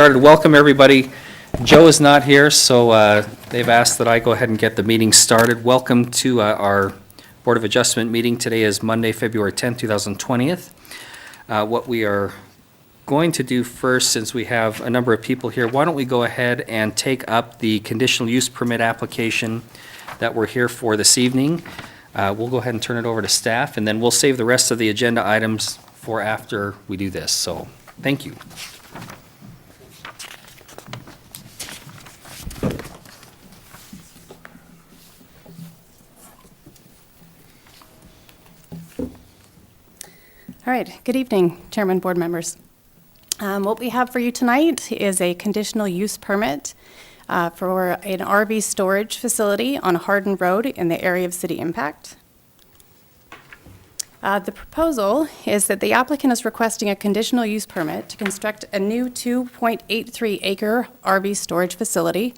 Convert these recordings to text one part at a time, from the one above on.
Welcome, everybody. Joe is not here, so they've asked that I go ahead and get the meeting started. Welcome to our Board of Adjustment meeting. Today is Monday, February 10th, 2020. What we are going to do first, since we have a number of people here, why don't we go ahead and take up the conditional use permit application that we're here for this evening. We'll go ahead and turn it over to staff, and then we'll save the rest of the agenda items for after we do this. So, thank you. All right, good evening, Chairman, board members. What we have for you tonight is a conditional use permit for an RV storage facility on Hardin Road in the area of city impact. The proposal is that the applicant is requesting a conditional use permit to construct a new 2.83 acre RV storage facility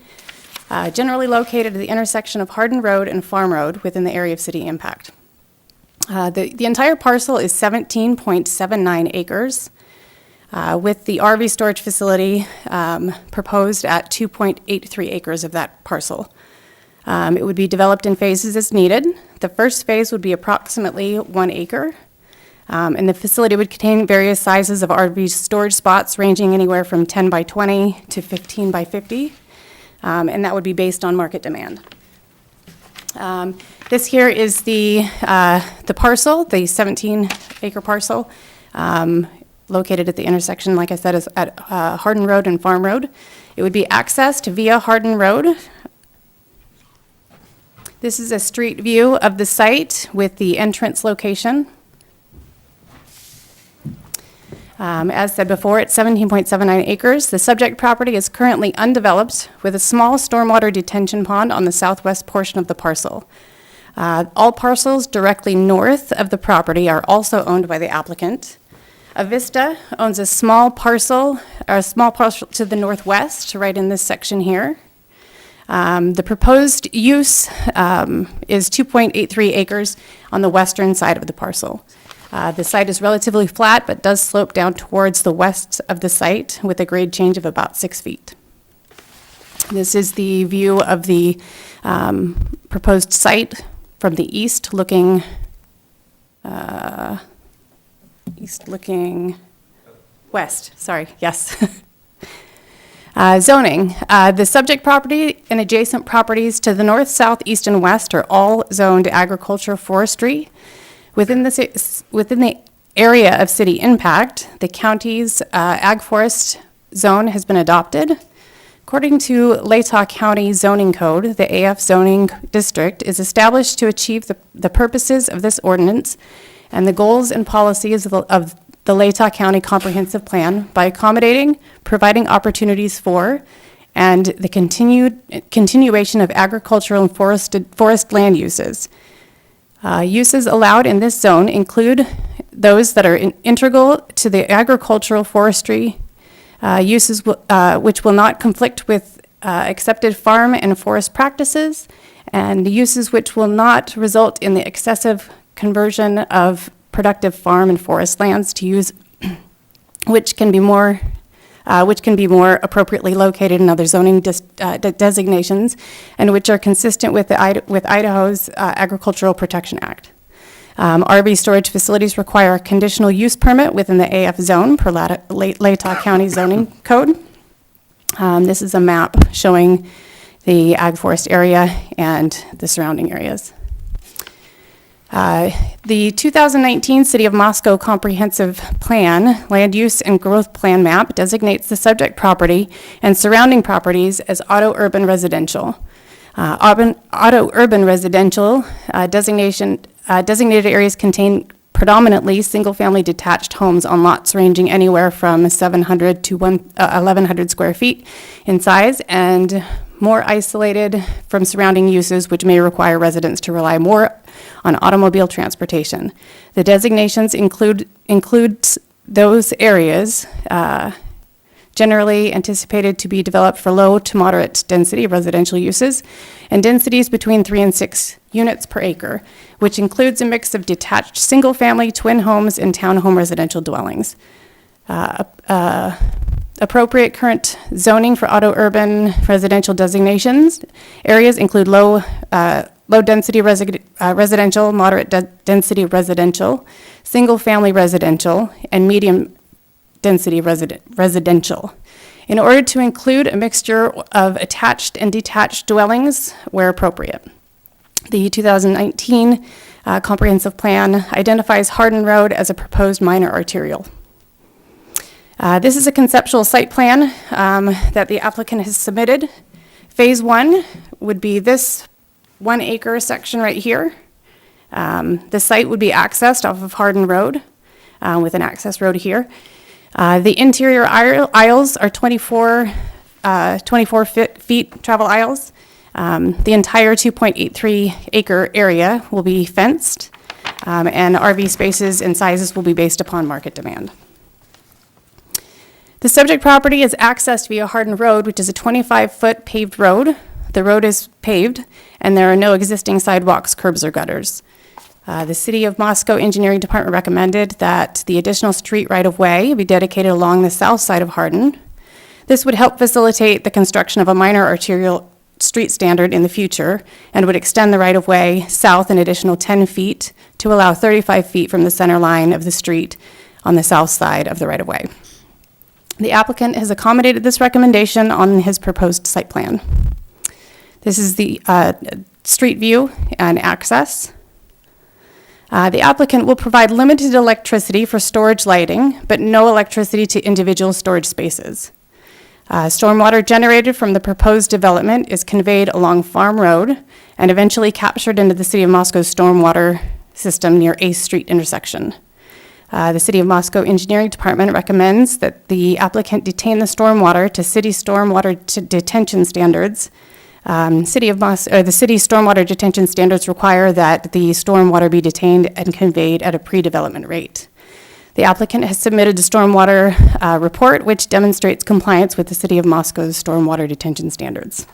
generally located at the intersection of Hardin Road and Farm Road within the area of city impact. The entire parcel is 17.79 acres, with the RV storage facility proposed at 2.83 acres of that parcel. It would be developed in phases as needed. The first phase would be approximately 1 acre, and the facility would contain various sizes of RV storage spots ranging anywhere from 10 by 20 to 15 by 50, and that would be based on market demand. This here is the parcel, the 17-acre parcel, located at the intersection, like I said, is at Hardin Road and Farm Road. It would be accessed via Hardin Road. This is a street view of the site with the entrance location. As said before, it's 17.79 acres. The subject property is currently undeveloped with a small stormwater detention pond on the southwest portion of the parcel. All parcels directly north of the property are also owned by the applicant. Avista owns a small parcel to the northwest, right in this section here. The proposed use is 2.83 acres on the western side of the parcel. The site is relatively flat, but does slope down towards the west of the site with a grade change of about 6 feet. This is the view of the proposed site from the east looking west, sorry, yes. Zoning. The subject property and adjacent properties to the north, south, east, and west are all zoned agriculture forestry. Within the area of city impact, the county's ag forest zone has been adopted. According to Latah County Zoning Code, the AF zoning district is established to achieve the purposes of this ordinance and the goals and policies of the Latah County Comprehensive Plan by accommodating, providing opportunities for, and the continuation of agricultural and forest land uses. Uses allowed in this zone include those that are integral to the agricultural forestry, uses which will not conflict with accepted farm and forest practices, and uses which will not result in the excessive conversion of productive farm and forest lands to use, which can be more appropriately located in other zoning designations, and which are consistent with Idaho's Agricultural Protection Act. RV storage facilities require a conditional use permit within the AF zone per Latah County Zoning Code. This is a map showing the ag forest area and the surrounding areas. The 2019 City of Moscow Comprehensive Plan, Land Use and Growth Plan map designates the subject property and surrounding properties as auto-urban residential. Auto-urban residential designated areas contain predominantly single-family detached homes on lots ranging anywhere from 700 to 1,100 square feet in size and more isolated from surrounding uses, which may require residents to rely more on automobile transportation. The designations includes those areas generally anticipated to be developed for low to moderate density residential uses and densities between 3 and 6 units per acre, which includes a mix of detached single-family, twin homes, and townhome residential dwellings. Appropriate current zoning for auto-urban residential designations. Areas include low-density residential, moderate-density residential, single-family residential, and medium-density residential, in order to include a mixture of attached and detached dwellings where appropriate. The 2019 comprehensive plan identifies Hardin Road as a proposed minor arterial. This is a conceptual site plan that the applicant has submitted. Phase 1 would be this 1 acre section right here. The site would be accessed off of Hardin Road with an access road here. The interior aisles are 24 feet travel aisles. The entire 2.83 acre area will be fenced, and RV spaces and sizes will be based upon market demand. The subject property is accessed via Hardin Road, which is a 25-foot paved road. The road is paved, and there are no existing sidewalks, curbs, or gutters. The City of Moscow Engineering Department recommended that the additional street right-of-way be dedicated along the south side of Hardin. This would help facilitate the construction of a minor arterial street standard in the future and would extend the right-of-way south an additional 10 feet to allow 35 feet from the center line of the street on the south side of the right-of-way. The applicant has accommodated this recommendation on his proposed site plan. This is the street view and access. The applicant will provide limited electricity for storage lighting, but no electricity to individual storage spaces. Stormwater generated from the proposed development is conveyed along Farm Road and eventually captured into the City of Moscow's stormwater system near 8th Street intersection. The City of Moscow Engineering Department recommends that the applicant detain the stormwater to city stormwater detention standards. The city stormwater detention standards require that the stormwater be detained and conveyed at a pre-development rate. The applicant has submitted a stormwater report which demonstrates compliance with the City of Moscow's stormwater detention standards.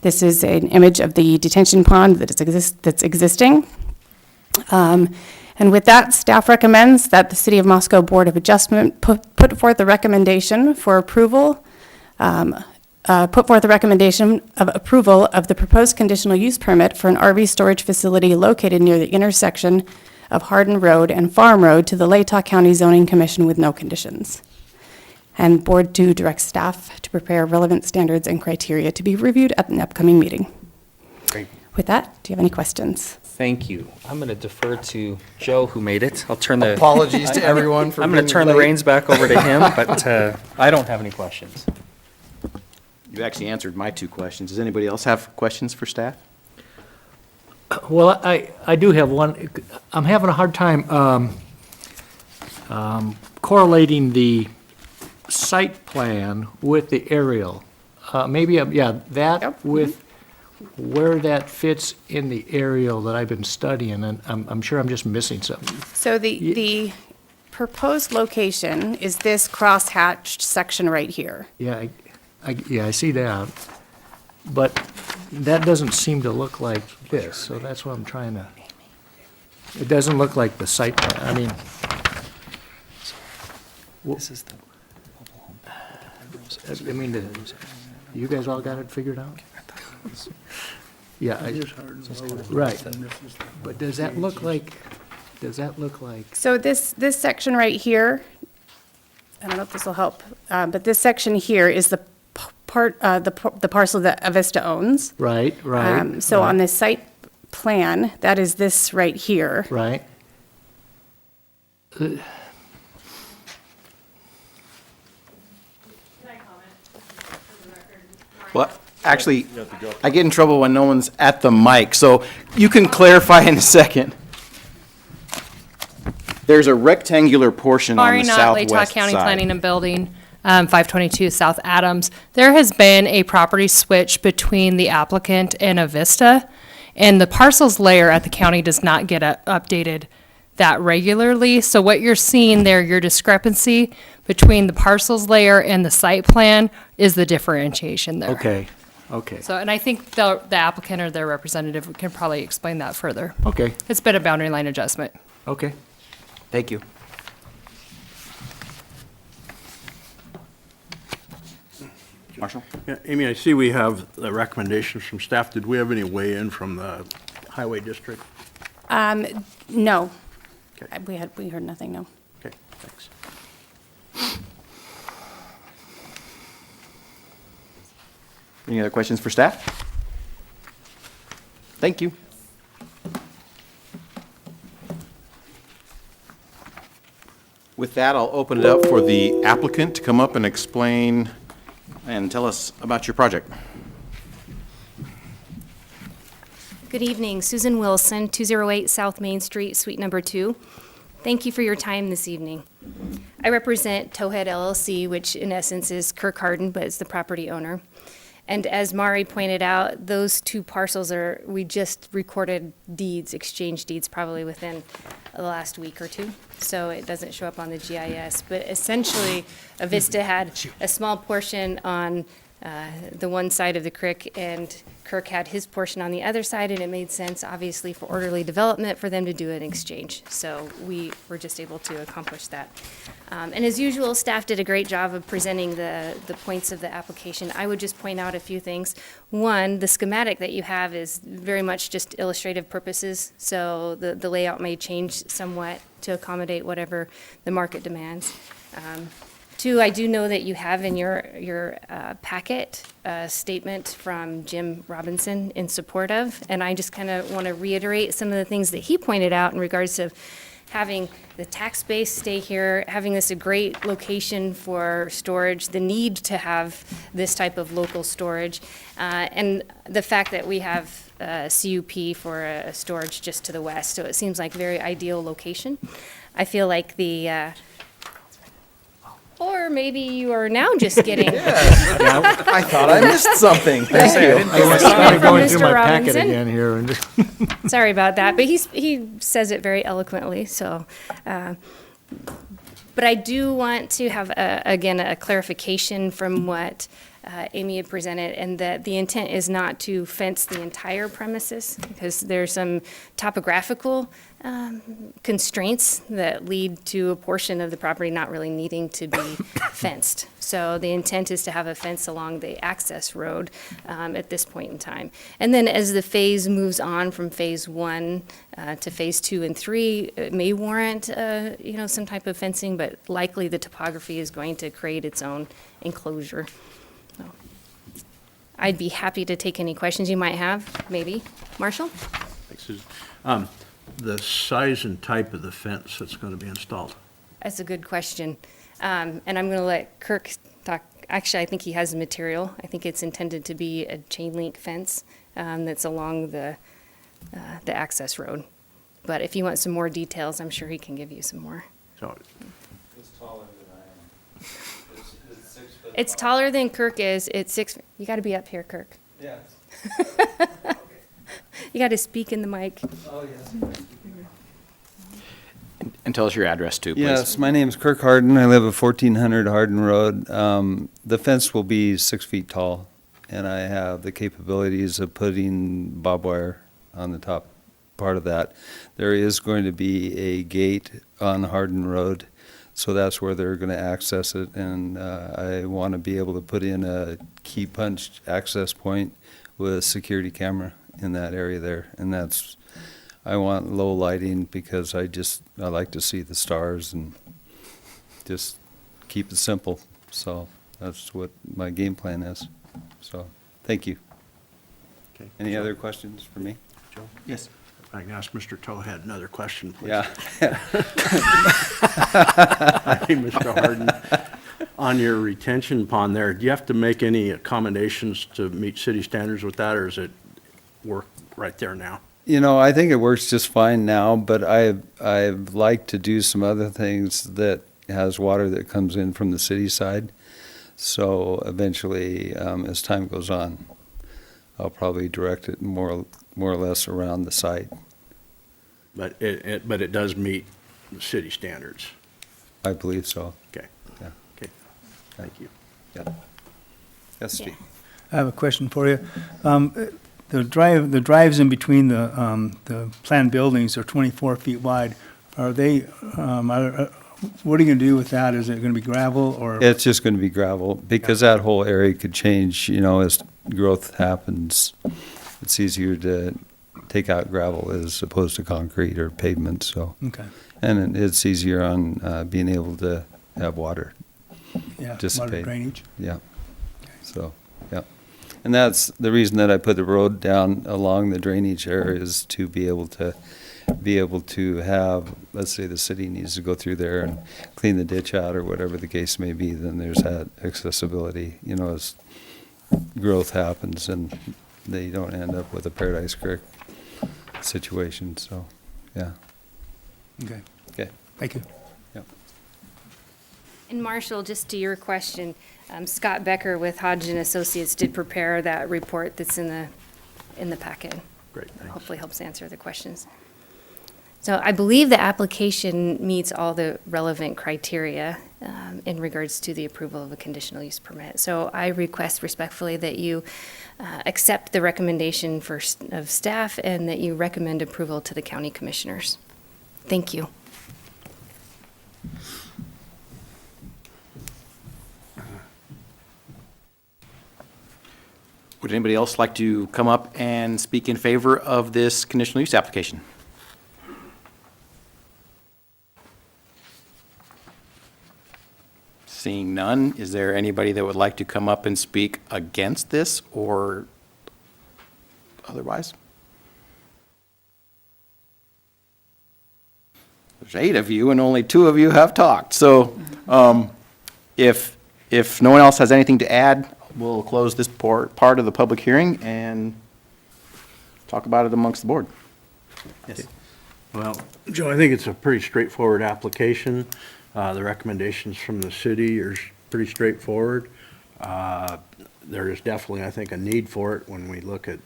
This is an image of the detention pond that's existing. And with that, staff recommends that the City of Moscow Board of Adjustment put forth a recommendation for approval, of approval of the proposed conditional use permit for an RV storage facility located near the intersection of Hardin Road and Farm Road to the Latah County Zoning Commission with no conditions. And Board 2 directs staff to prepare relevant standards and criteria to be reviewed at an upcoming meeting. Great. With that, do you have any questions? Thank you. I'm going to defer to Joe, who made it. I'll turn the... Apologies to everyone for I'm going to turn the reins back over to him, but I don't have any questions. You actually answered my 2 questions. Does anybody else have questions for staff? Well, I do have one. I'm having a hard time correlating the site plan with the aerial. With where that fits in the aerial that I've been studying, and I'm sure I'm just missing something. So the proposed location is this cross-hatched section right here. Yeah, I see that, but that doesn't seem to look like this, so that's what I'm trying to, it doesn't look like the site plan, I mean. This is the mobile home. I mean, you guys all got it figured out? Yeah, right, but does that look like, So this section right here, I don't know if this will help, but this section here is the the parcel that Avista owns. right, So right, on the site plan, that is this right here. right? Well, actually, I get in trouble when no one's at the mic, so you can clarify in a second. There's a rectangular portion on the southwest Latah County Planning side. and Building, 522 South Adams. There has been a property switch between the applicant and Avista, and the parcels layer at the county does not get updated that regularly. So what you're seeing there, your discrepancy between the parcels layer and the site plan is the differentiation there. Okay. So, and I think the applicant or their representative can probably explain that further. Okay, It's been a boundary line adjustment. okay. Thank you. Marshall? Yeah, Amy, I see we have the recommendations from staff. Did we have any weigh-in from the Highway District? No. Okay. We heard nothing, no. Okay, thanks. Any other questions for staff? Thank you. With that, I'll open it up for the applicant to come up and explain and tell us about your project. Good evening, Susan Wilson, 208 South Main Street, Suite Number 2. Thank you for your time this evening. I represent Towhead LLC, which in essence is Kirk Harden, but is the property owner. And as Mari pointed out, those two parcels we just recorded deeds, exchange deeds, probably within the last week or two. So it doesn't show up on the GIS. But essentially, Avista had a small portion on the one side of the creek, and Kirk had his portion on the other side, and it made sense, obviously, for orderly development for them to do an exchange. So we were just able to accomplish that. And as usual, staff did a great job of presenting the points of the application. I would just point out a few things. One, the schematic that you have is very much just illustrative purposes, so the layout may change somewhat to accommodate whatever the market demands. Two, I do know that you have in your packet a statement from Jim Robinson in support of, and I just kind of want to reiterate some of the things that he pointed out in regards to having the tax base stay here, having this a great location for storage, the need to have this type of local storage, and the fact that we have CUP for a storage just to the west, so it seems like a very ideal location. I feel like or maybe you are now just getting I thought I missed something. Thank you. I from was going through Mr. my packet Robinson. again here and just. Sorry about that, but he says it very eloquently, so. But I do want to have, again, a clarification from what Amy had presented, and that the intent is not to fence the entire premises, because there's some topographical constraints that lead to a portion of the property not really needing to be fenced. So the intent is to have a fence along the access road at this point in time. And then as the phase moves on from phase 1 to phase 2 and 3, it may warrant, some type of fencing, but likely the topography is going to create its own enclosure. So, I'd be happy to take any questions you might have, maybe. Marshall? Thanks, Susan. The size and type of the fence that's going to be installed? That's a good question. And I'm going to let Kirk talk. Actually, I think he has the material. I think it's intended to be a chain link fence that's along the access road. But if you want some more details, I'm sure he can give you some more. So, It's taller than I am. It's 6 foot. It's taller than Kirk is. It's 6. You got to be up here, Kirk. Yeah. You got to speak in the mic. Oh, yes. And tell us your address too, please. Yes, my name's Kirk Harden. I live at 1400 Harden Road. The fence will be 6 feet tall, and I have the capabilities of putting barbed wire on the top part of that. There is going to be a gate on Harden Road, so that's where they're going to access it, and I want to be able to put in a key punch access point with a security camera in that area there, and I want low lighting because I like to see the stars and just keep it simple. So that's what my game plan is. So, thank you. okay. Any other questions for me? Joe? Yes. I can ask Mr. Towhead another question, please. Yeah. Hey, Mr. Harden, on your retention pond there, do you have to make any accommodations to meet city standards with that, or does it work right there now? I think it works just fine now, but I'd like to do some other things that has water that comes in from the city side. So eventually, as time goes on, I'll probably direct it more or less around the site. But it does meet the city standards? I believe so. Okay. Yeah. Okay, thank you. Yeah. Yes, Steve. I have a question for you. The drives in between the planned buildings are 24 feet wide. Are they, What are you gonna do with that? Is it gonna be gravel or? It's just gonna be gravel, because that whole area could change, as growth happens. It's easier to take out gravel as opposed to concrete or pavement, so. Okay, And it's easier on being able to have water, yeah, water Dissipate. drainage. yeah. So, yeah. And that's the reason that I put the road down along the drainage area, is to be able to have, let's say the city needs to go through there and clean the ditch out or whatever the case may be, then there's that accessibility, as growth happens and they don't end up with a Paradise Creek situation, so, yeah. Okay, Okay. thank you. And Marshall, just to your question, Scott Becker with Hodge and Associates did prepare that report that's in the packet. Great, thanks. Hopefully helps answer the questions. So I believe the application meets all the relevant criteria in regards to the approval of a conditional use permit. So I request respectfully that you accept the recommendation of staff and that you recommend approval to the county commissioners. Thank you. Would anybody else like to come up and speak in favor of this conditional use application? Seeing none, is there anybody that would like to come up and speak against this or otherwise? There's 8 of you and only 2 of you have talked. So if no one else has anything to add, we'll close this part of the public hearing and talk about it amongst the board. Yes. Well, Joe, I think it's a pretty straightforward application. The recommendations from the city are pretty straightforward. There is definitely, I think, a need for it when we look at,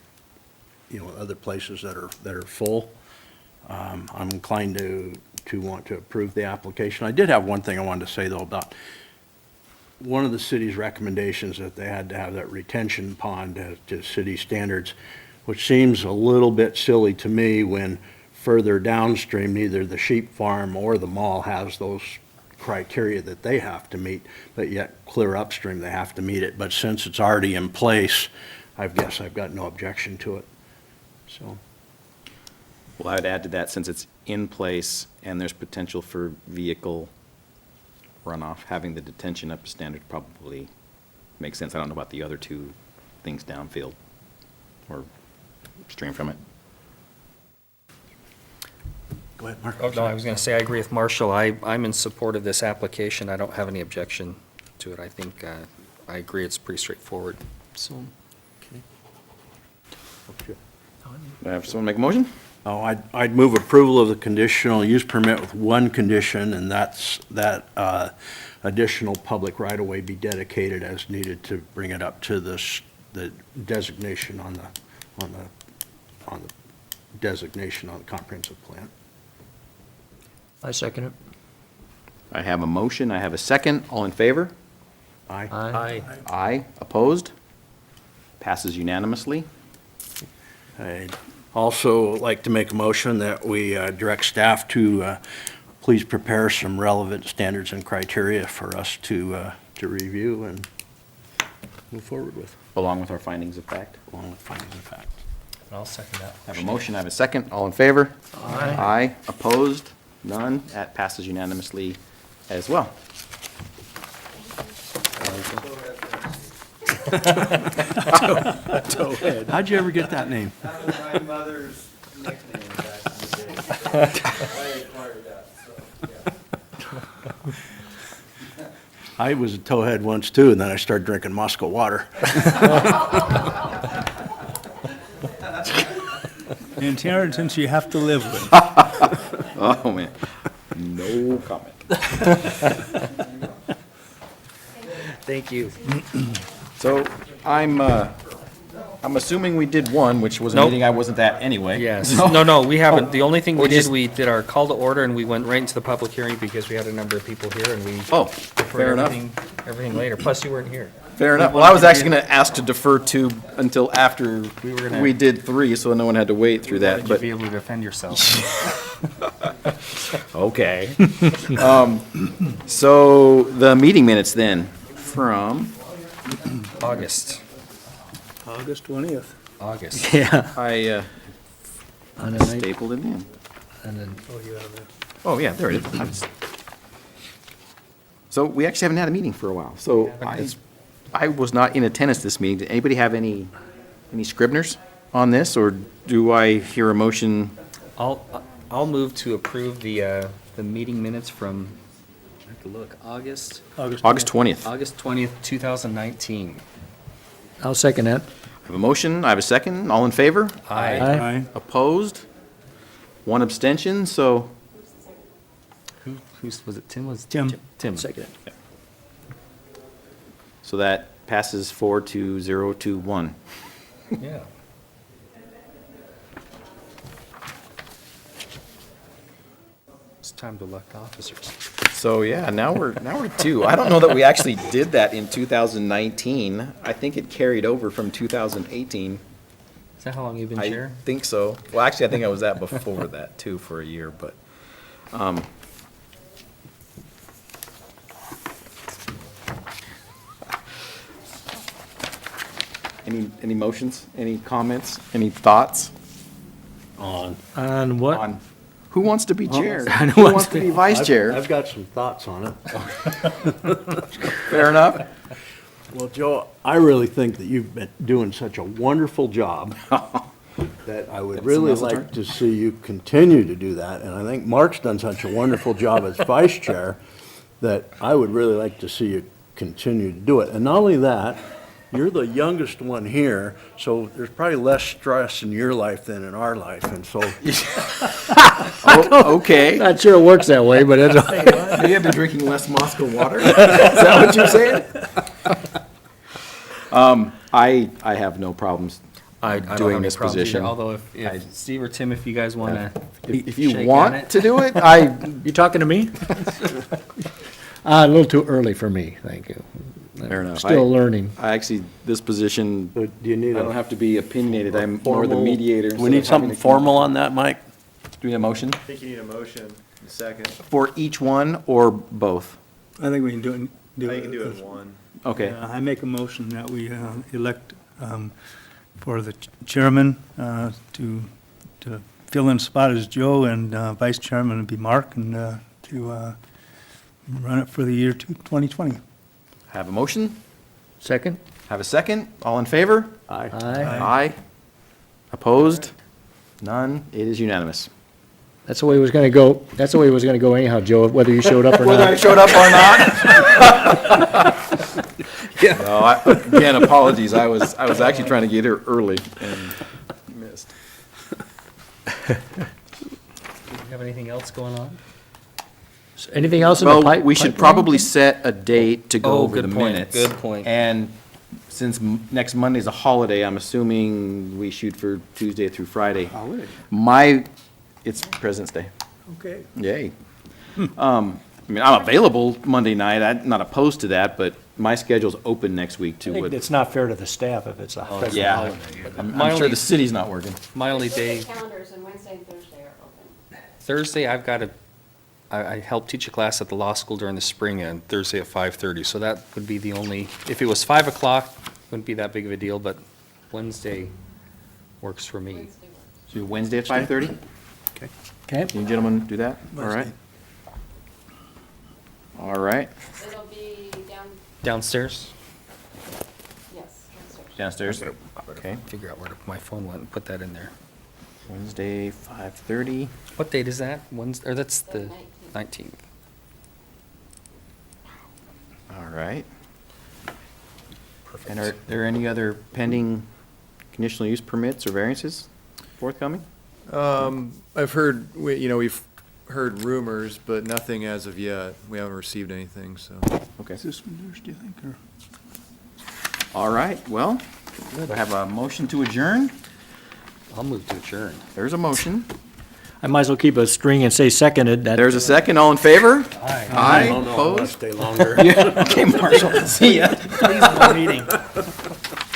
other places that are full. I'm inclined to want to approve the application. I did have one thing I wanted to say, though, about one of the city's recommendations, that they had to have that retention pond to city standards, which seems a little bit silly to me when further downstream, neither the sheep farm or the mall has those criteria that they have to meet, but yet clear upstream, they have to meet it. But since it's already in place, I guess I've got no objection to it, so. Well, I would add to that, since it's in place and there's potential for vehicle runoff, having the detention up to standard probably makes sense. I don't know about the other 2 things downfield or upstream from it. Go ahead, Mark. Oh, no, I was going to say, I agree with Marshall. I'm in support of this application. I don't have any objection to it. I think, I agree, it's pretty straightforward, so. Do I have someone make a motion? Oh, I'd move approval of the conditional use permit with one condition, and that's that additional public right-of-way be dedicated as needed to bring it up to the designation on the designation on the comprehensive plan. I second it. I have a motion, I have a second. All in favor? Aye. Aye. Aye. Opposed? Passes unanimously. I'd also like to make a motion that we direct staff to please prepare some relevant standards and criteria for us to review and move forward with, Along with our findings of fact. along with findings of fact. I'll second that. I have a motion, I have a second. All in favor? Aye. Aye. Opposed? None. That passes unanimously as well. How'd you ever get that name? That was my mother's nickname back in the day. I acquired that, so, yeah. I was a towhead once too, and then I started drinking Moscow water. The inheritance you have to live with. Oh, man. No comment. Thank you. So I'm assuming we did one, which was a Nope. meeting I wasn't at anyway. Yes. No, we haven't. The only thing we we did, just- we did our call to order and we went right into the public hearing because we had a number of people here and we Oh, deferred fair enough. everything later. Plus, you weren't here. Fair enough. Well, I was actually going to ask to defer two until after We were gonna- we did three, so no one had to wait through that, You'd but. be able to defend yourself. Okay. So the meeting minutes then from, August. August 20th. August. Yeah. I On a night, stapled it in. and then, Oh, you have it. Oh, yeah, there it is. So we actually haven't had a meeting for a while. So I was not in attendance this meeting. Did anybody have any scribners on this, or do I hear a motion? I'll move to approve the meeting minutes from, I have to look, August August 20th. 20th, 2019. I'll second that. I have a motion, I have a second. All in favor? Aye. Aye. Opposed? One abstention, so Was it Tim? Tim. Tim. Second. so that passes 4-0 to 1. Yeah. It's time to elect officers. So, yeah, now we're two. I don't know that we actually did that in 2019. I think it carried over from 2018. Is that how long you've been I chair? think so. Well, actually, I think I was that before that too for a year, but, any motions, any comments, any thoughts On. On what? on who wants to be chair? On Who wants to be vice chair? I've got some thoughts on it. Fair enough. Well, Joe, I really think that you've been doing such a wonderful job that I would That's really the muzzle like to see you continue to do that. And I think Mark's done such a wonderful job as vice chair that I would really like to see you continue to do it. And not only that, you're the youngest one here, so there's probably less stress in your life than in our life. And so Oh, okay. Not sure it works that way, but it's, Maybe I've been drinking less Moscow water. Is that what you're saying? I have no problems I don't have doing any this problems either, position. although if Steve or Tim, if you guys want to. If you want to do it, you talking to me? A little too early for me, thank you. Fair enough. Still learning. I actually, this position, so do you need I don't a have to be opinionated, I'm more the formal? mediator. Do we instead need of having something to- formal on that, Mike? Do we need a motion I think you need a motion, a second. for each one or both? I think we can do it. I think you can do it in one. Okay, I make a motion that we elect for the chairman to fill in spot as Joe, and vice chairman would be Mark, and to run it for the year 2020. have a motion, Second? have a second, all in favor? Aye. Aye. Opposed? None, it is unanimous. That's the way it was gonna go, that's the way it was gonna go anyhow, Joe, whether you showed up or Whether I not. showed up or not? No, again, apologies, I was actually trying to get here early and missed. Do you have anything else going on? Anything else in the Well, pipe? we should pipeline? probably set a date to go Oh, over the good point, minutes. good point. And since next Monday's a holiday, I'm assuming we shoot for Tuesday through Friday. It's President's Day. Okay. Yay. I mean, I'm available Monday night, I'm not opposed to that, but my schedule's open next week I too. think it's not fair to the staff if it's a federal Yeah, holiday. I'm My sure only- the city's not working. My only day, Calendars and Wednesday and Thursday are open. Thursday, I've got I help teach a class at the law school during the spring and Thursday at 5:30. So that would be the only, if it was 5 o'clock, wouldn't be that big of a deal, but Wednesday works for me. Wednesday works. So Wednesday at 5:30? Okay. Can you gentlemen do that? All right. All right, It'll be Downstairs? yes, downstairs. downstairs. Okay, Figure out where my phone went and put that in there. Wednesday, 5:30. What date is that? Wednesday, or that's The the 19th. All right. And are there any other pending conditional use permits or variances forthcoming? I've heard, we've heard rumors, but nothing as of yet. We haven't received anything, so. Okay. Is this one yours, do you think, or? All right, well, I have a motion to adjourn. I'll move to adjourn. There's a motion. I might as well keep a string and say seconded. That- There's a second. All in favor? Aye. Oh, no, I want to Opposed? stay longer. Yeah, okay, Marshall, see ya. seasonal meeting.